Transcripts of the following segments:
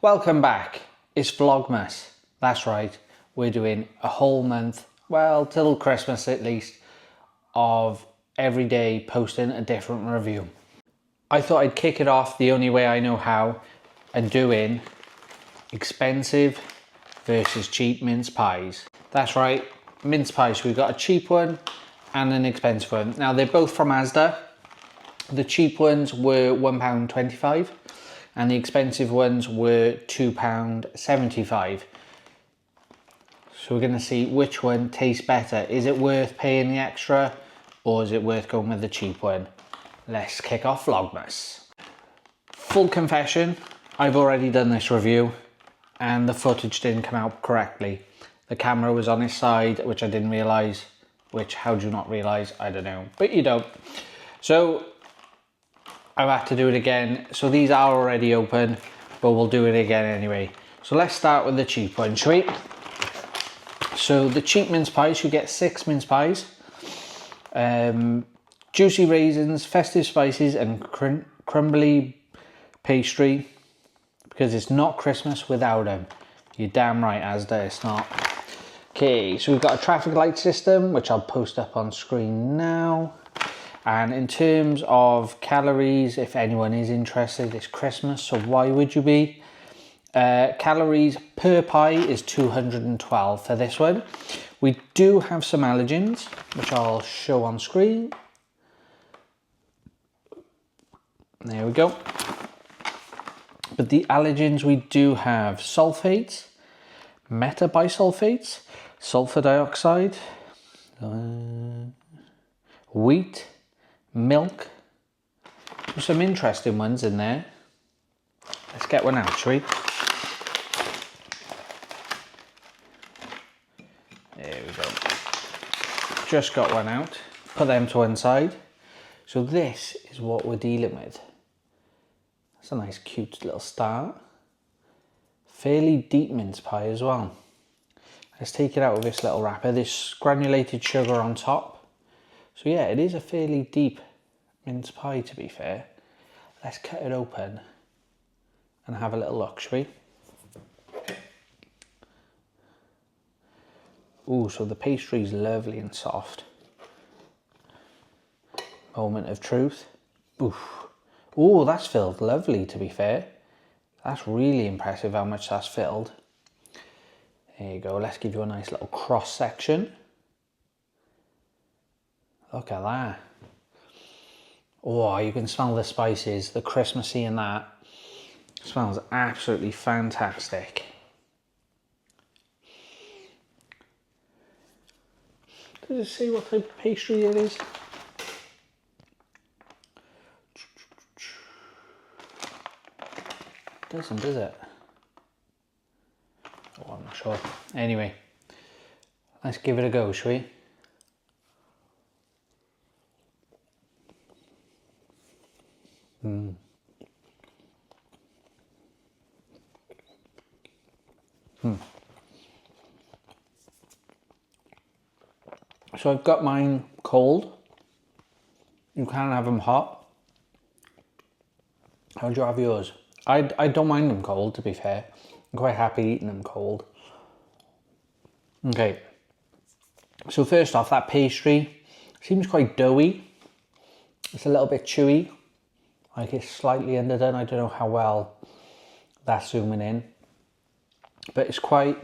Welcome back. It's Vlogmas. That's right. We're doing a whole month, well, till Christmas at least, of every day posting a different review. I thought I'd kick it off the only way I know how and doing expensive versus cheap mince pies. That's right, mince pies. We've got a cheap one and an expensive one. Now they're both from Asda. The cheap ones were £1.25 and the expensive ones were £2.75. So we're going to see which one tastes better. Is it worth paying the extra or is it worth going with the cheap one? Let's kick off Vlogmas. Full confession, I've already done this review and the footage didn't come out correctly. The camera was on its side, which I didn't realise, which how do you not realise? I don't know, but you don't. So I've had to do it again. So these are already open, but we'll do it again anyway. So let's start with the cheap one, shall we? So the cheap mince pies, you get 6 mince pies. Juicy raisins, festive spices and crumbly pastry, because it's not Christmas without them. You're damn right, Asda, it's not. Okay, so we've got a traffic light system, which I'll post up on screen now. And in terms of calories, if anyone is interested, it's Christmas, so why would you be? Calories per pie is 212 for this one. We do have some allergens, which I'll show on screen. There we go. But the allergens we do have sulphites, metabisulfites, sulfur dioxide, wheat, milk. There's some interesting ones in there. Let's get one out, shall we? There we go. Just got one out. Put them to one side. So this is what we're dealing with. That's a nice cute little start. Fairly deep mince pie as well. Let's take it out of this little wrapper. This granulated sugar on top. So yeah, it is a fairly deep mince pie, to be fair. Let's cut it open and have a little look, shall we? Ooh, so the pastry's lovely and soft. Moment of truth. Oof. Ooh, that's filled lovely, to be fair. That's really impressive how much that's filled. There you go. Let's give you a nice little cross section. Look at that. Oh, you can smell the spices, the Christmassy in that. It smells absolutely fantastic. Does it say what type of pastry it is? Doesn't, does it? Oh, I'm not sure. Anyway, let's give it a go, shall we? So I've got mine cold. You can have them hot. How do you have yours? I don't mind them cold, to be fair. I'm quite happy eating them cold. Okay. So first off, that pastry seems quite doughy. It's a little bit chewy. Like it's slightly underdone. I don't know how well that's zooming in. But it's quite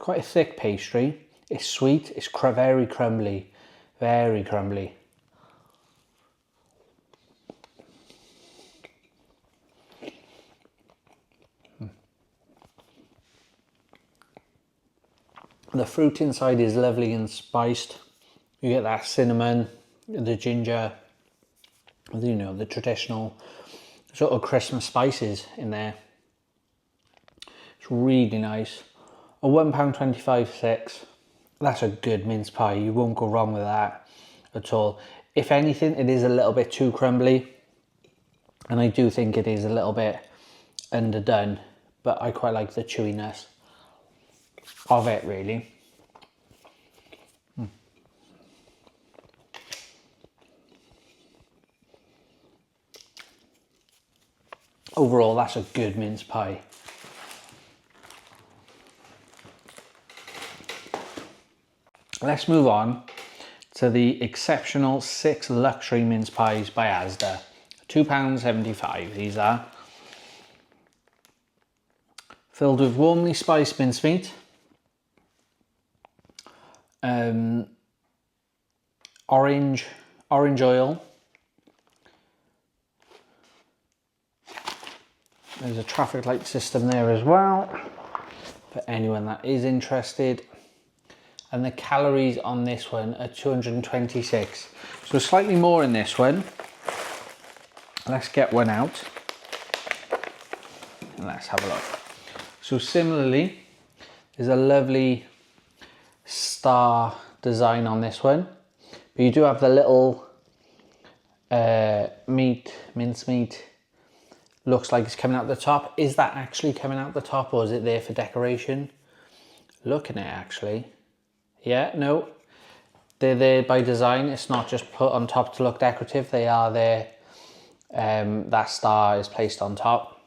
a thick pastry. It's sweet. It's very crumbly. Very crumbly. The fruit inside is lovely and spiced. You get that cinnamon, the ginger, you know, the traditional sort of Christmas spices in there. It's really nice. A £1.25 6. That's a good mince pie. You won't go wrong with that at all. If anything, it is a little bit too crumbly. And I do think it is a little bit underdone. But I quite like the chewiness of it, really. Overall, that's a good mince pie. Let's move on to the Exceptional 6 Luxury Mince Pies by Asda. £2.75 these are. Filled with warmly spiced mincemeat, orange oil. There's a traffic light system there as well for anyone that is interested. And the calories on this one are 226. So slightly more in this one. Let's get one out and let's have a look. So similarly, there's a lovely star design on this one, but you do have the little mincemeat. Looks like it's coming out the top. Is that actually coming out the top, or is it there for decoration? Looking at it actually. Yeah, no, they're there by design. It's not just put on top to look decorative. They are there. That star is placed on top.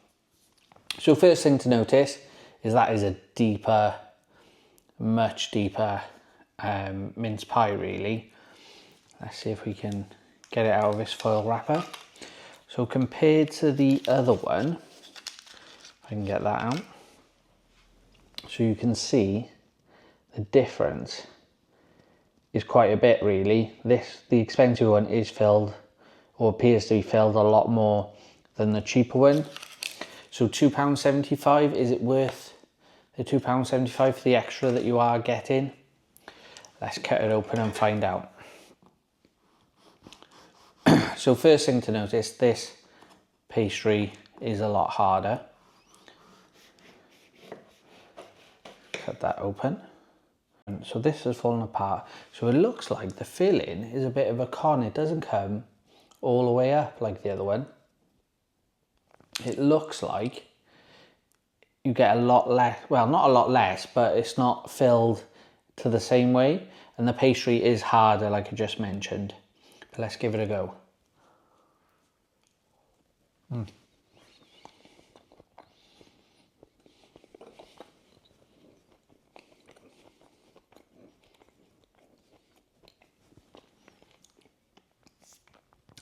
So first thing to notice is that is a deeper, much deeper mince pie really. Let's see if we can get it out of this foil wrapper. So compared to the other one, I can get that out. So you can see the difference is quite a bit really. The expensive one is filled, or appears to be filled, a lot more than the cheaper one. So £2.75, is it worth the £2.75 for the extra that you are getting? Let's cut it open and find out. So first thing to notice, this pastry is a lot harder. Cut that open. So this has fallen apart. So it looks like the filling is a bit of a con. It doesn't come all the way up like the other one. It looks like you get a lot less, well, not a lot less, but it's not filled to the same way. And the pastry is harder, like I just mentioned. But let's give it a go.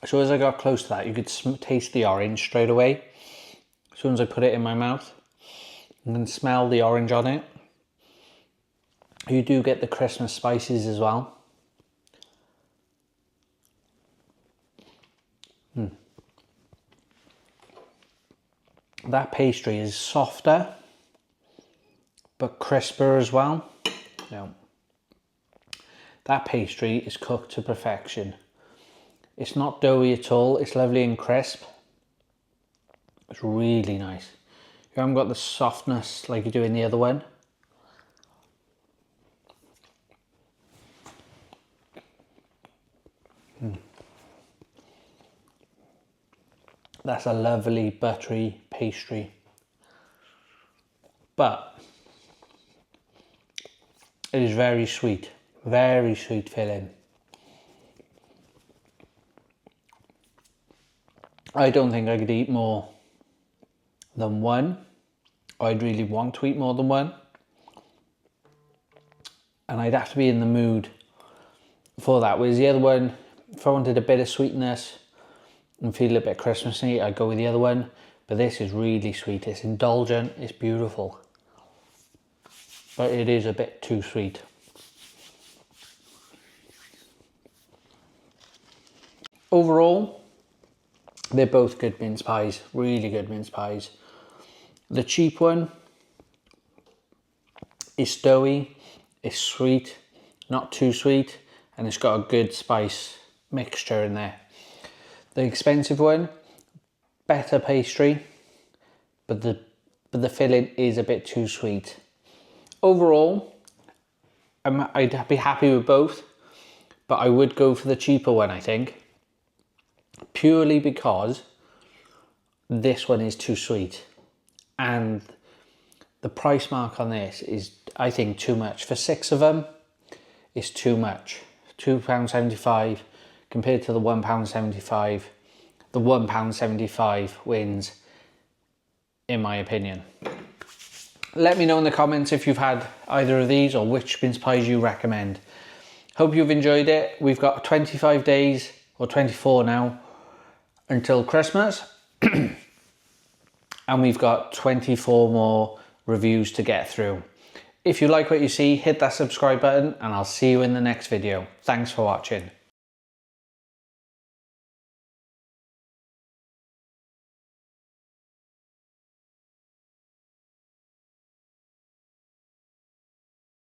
So as I got close to that, you could taste the orange straight away. As soon as I put it in my mouth, you can smell the orange on it. You do get the Christmas spices as well. That pastry is softer, but crisper as well. No. That pastry is cooked to perfection. It's not doughy at all. It's lovely and crisp. It's really nice. You haven't got the softness like you do in the other one. That's a lovely buttery pastry. But it is very sweet filling. I don't think I could eat more than one. I'd really want to eat more than one. And I'd have to be in the mood for that. Whereas the other one, if I wanted a bit of sweetness and feel a bit Christmassy, I'd go with the other one. But this is really sweet. It's indulgent, it's beautiful. But it is a bit too sweet. Overall, they're both good mince pies, really good mince pies. The cheap one is doughy, it's sweet, not too sweet, and it's got a good spice mixture in there. The expensive one, better pastry, but the filling is a bit too sweet. Overall, I'd be happy with both, but I would go for the cheaper one, I think. Purely because this one is too sweet, and the price mark on this is, I think, too much. For 6 of them, it's too much. £2.75 compared to the £1.75. The £1.75 wins, in my opinion. Let me know in the comments if you've had either of these or which mince pies you recommend. Hope you've enjoyed it. We've got 25 days, or 24 now, until Christmas. And we've got 24 more reviews to get through. If you like what you see, hit that subscribe button and I'll see you in the next video. Thanks for watching.